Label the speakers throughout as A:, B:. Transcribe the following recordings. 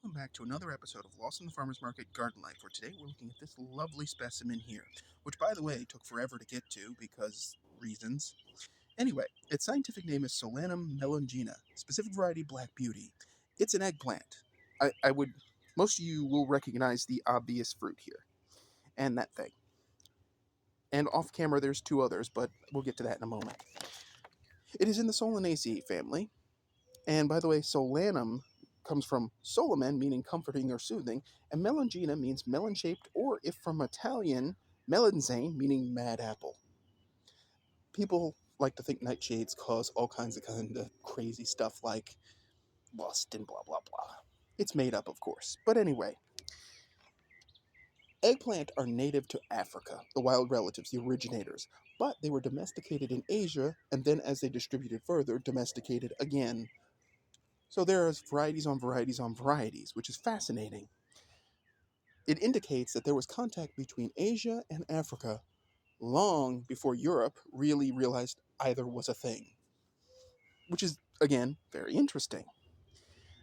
A: welcome back to another episode of Lost in the Farmer's Market Garden Life, where today we're looking at this lovely specimen here, which, by the way, took forever to get to because reasons. Anyway, its scientific name is Solanum melongena, specific variety Black Beauty. It's an eggplant. Most of you will recognize the obvious fruit here, and that thing. And off camera, there's two others, but we'll get to that in a moment. It is in the Solanaceae family, and by the way, Solanum comes from solamen, meaning comforting or soothing, and melongena means melon-shaped, or if from Italian, melonzane, meaning mad apple. People like to think nightshades cause all kinds of crazy stuff like lust and blah blah blah. It's made up, of course. But anyway, eggplant are native to Africa, the wild relatives, the originators, but they were domesticated in Asia, and then as they distributed further, domesticated again. So there's varieties on varieties on varieties, which is fascinating. It indicates that there was contact between Asia and Africa long before Europe really realized either was a thing, which is, again, very interesting.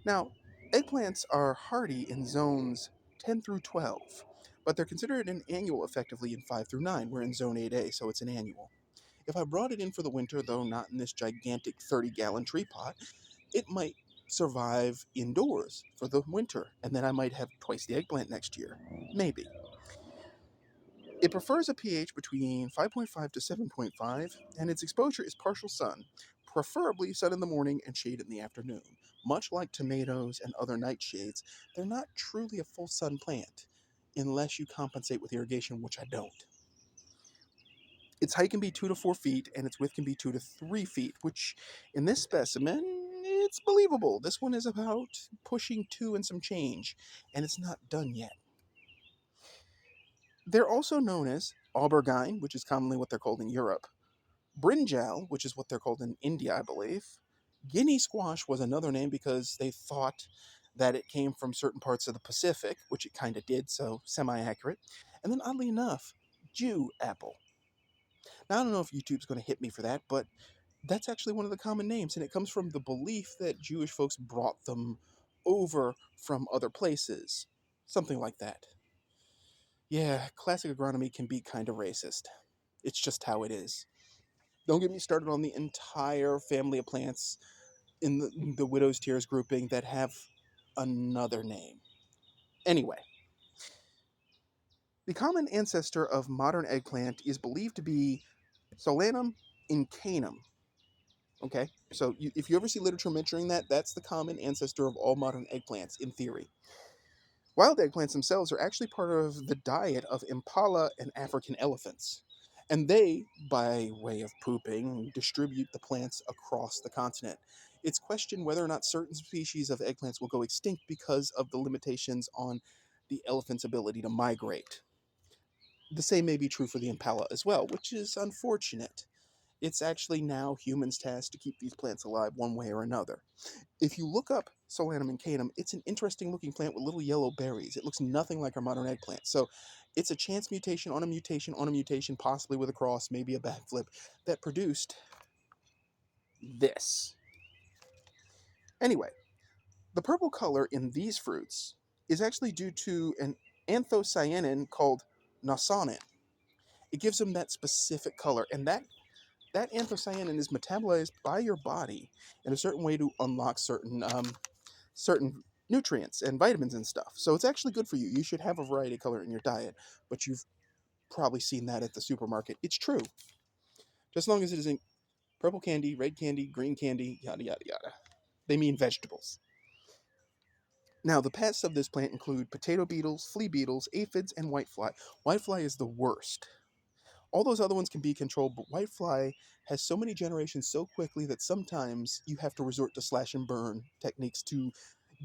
A: Now, eggplants are hardy in zones 10 through 12, but they're considered an annual effectively in 5 through 9. We're in zone 8A, so it's an annual. If I brought it in for the winter, though not in this gigantic 30-gallon tree pot, it might survive indoors for the winter, and then I might have twice the eggplant next year. Maybe. It prefers a pH between 5.5 to 7.5, and its exposure is partial sun, preferably sun in the morning and shade in the afternoon. Much like tomatoes and other nightshades, they're not truly a full sun plant, unless you compensate with irrigation, which I don't. Its height can be 2 to 4 feet, and its width can be 2 to 3 feet, which, in this specimen, it's believable. This one is about pushing 2 and some change, and it's not done yet. They're also known as Aubergine, which is commonly what they're called in Europe, brinjal, which is what they're called in India, I believe. Guinea squash was another name because they thought that it came from certain parts of the Pacific, which it kind of did, so semi-accurate. And then, oddly enough, Jew apple. Now, I don't know if YouTube's going to hit me for that, but that's actually one of the common names, and it comes from the belief that Jewish folks brought them over from other places. Something like that. Yeah, classic agronomy can be kind of racist. It's just how it is. Don't get me started on the entire family of plants in the widow's tears grouping that have another name. Anyway, the common ancestor of modern eggplant is believed to be Solanum incanum. Okay, so if you ever see literature mentioning that, that's the common ancestor of all modern eggplants, in theory. Wild eggplants themselves are actually part of the diet of impala and African elephants. And they, by way of pooping, distribute the plants across the continent. It's questioned whether or not certain species of eggplants will go extinct because of the limitations on the elephant's ability to migrate. The same may be true for the impala as well, which is unfortunate. It's actually now humans' task to keep these plants alive one way or another. If you look up Solanum incanum, it's an interesting looking plant with little yellow berries. It looks nothing like our modern eggplant. So it's a chance mutation on a mutation on a mutation, possibly with a cross, maybe a backflip, that produced this. Anyway, the purple color in these fruits is actually due to an anthocyanin called nosonin. It gives them that specific color, and that anthocyanin is metabolized by your body in a certain way to unlock certain nutrients and vitamins and stuff. So it's actually good for you. You should have a variety of color in your diet, but you've probably seen that at the supermarket. It's true. Just as long as it isn't purple candy, red candy, green candy, yada yada yada. They mean vegetables. Now, the pests of this plant include potato beetles, flea beetles, aphids, and whitefly. Whitefly is the worst. All those other ones can be controlled, but whitefly has so many generations so quickly that sometimes you have to resort to slash and burn techniques to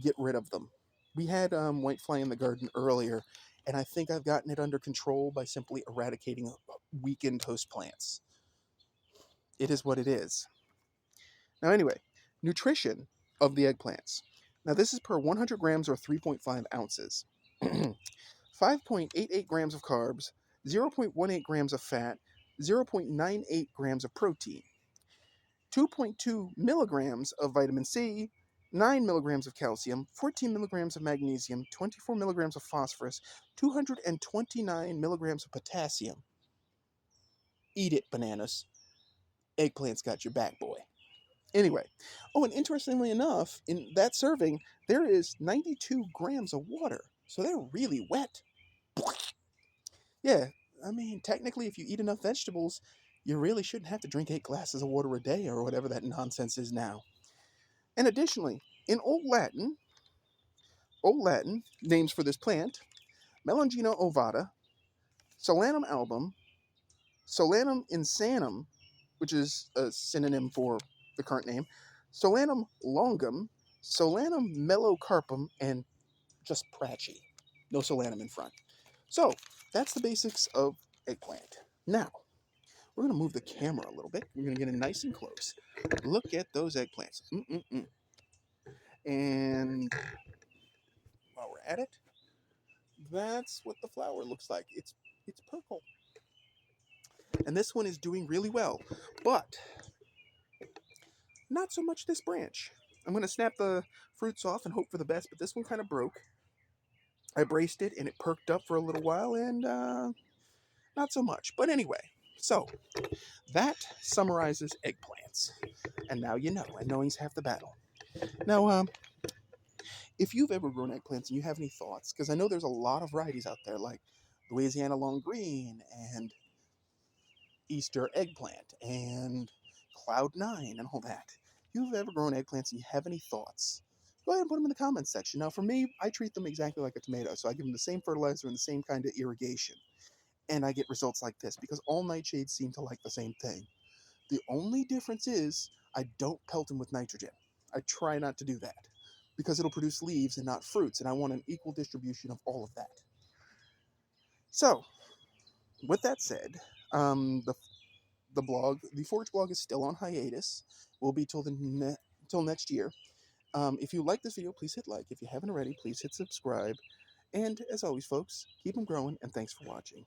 A: get rid of them. We had whitefly in the garden earlier, and I think I've gotten it under control by simply eradicating weakened host plants. It is what it is. Now, anyway, nutrition of the eggplants. Now, this is per 100 grams or 3.5 ounces. 5.88 grams of carbs, 0.18 grams of fat, 0.98 grams of protein, 2.2 milligrams of vitamin C, 9 milligrams of calcium, 14 milligrams of magnesium, 24 milligrams of phosphorus, 229 milligrams of potassium. Eat it, bananas. Eggplant's got your back, boy. Anyway, oh, and interestingly enough, in that serving, there is 92 grams of water. So they're really wet. Yeah, I mean, technically, if you eat enough vegetables, you really shouldn't have to drink 8 glasses of water a day or whatever that nonsense is now. And additionally, in Old Latin, names for this plant, Melongena ovata, Solanum album, Solanum insanum, which is a synonym for the current name, Solanum longum, Solanum melocarpum, and just Prachi. No Solanum in front. So, that's the basics of eggplant. Now, we're going to move the camera a little bit. We're going to get it nice and close. Look at those eggplants. And while we're at it, that's what the flower looks like. It's purple. And this one is doing really well. But not so much this branch. I'm going to snap the fruits off and hope for the best, but this one kind of broke. I braced it and it perked up for a little while, and not so much. But anyway, so that summarizes eggplants. And now you know, and knowing's half the battle. Now, if you've ever grown eggplants and you have any thoughts, because I know there's a lot of varieties out there, like Louisiana long green and Easter eggplant and Cloud 9 and all that. If you've ever grown eggplants and you have any thoughts, go ahead and put them in the comments section. Now, for me, I treat them exactly like a tomato, so I give them the same fertilizer and the same kind of irrigation, and I get results like this because all nightshades seem to like the same thing. The only difference is I don't pelt them with nitrogen. I try not to do that because it'll produce leaves and not fruits, and I want an equal distribution of all of that. So, with that said, the forage blog is still on hiatus. Will be till till next year. If you like this video, please hit like. If you haven't already, please hit subscribe. And as always, folks, keep them growing, and thanks for watching.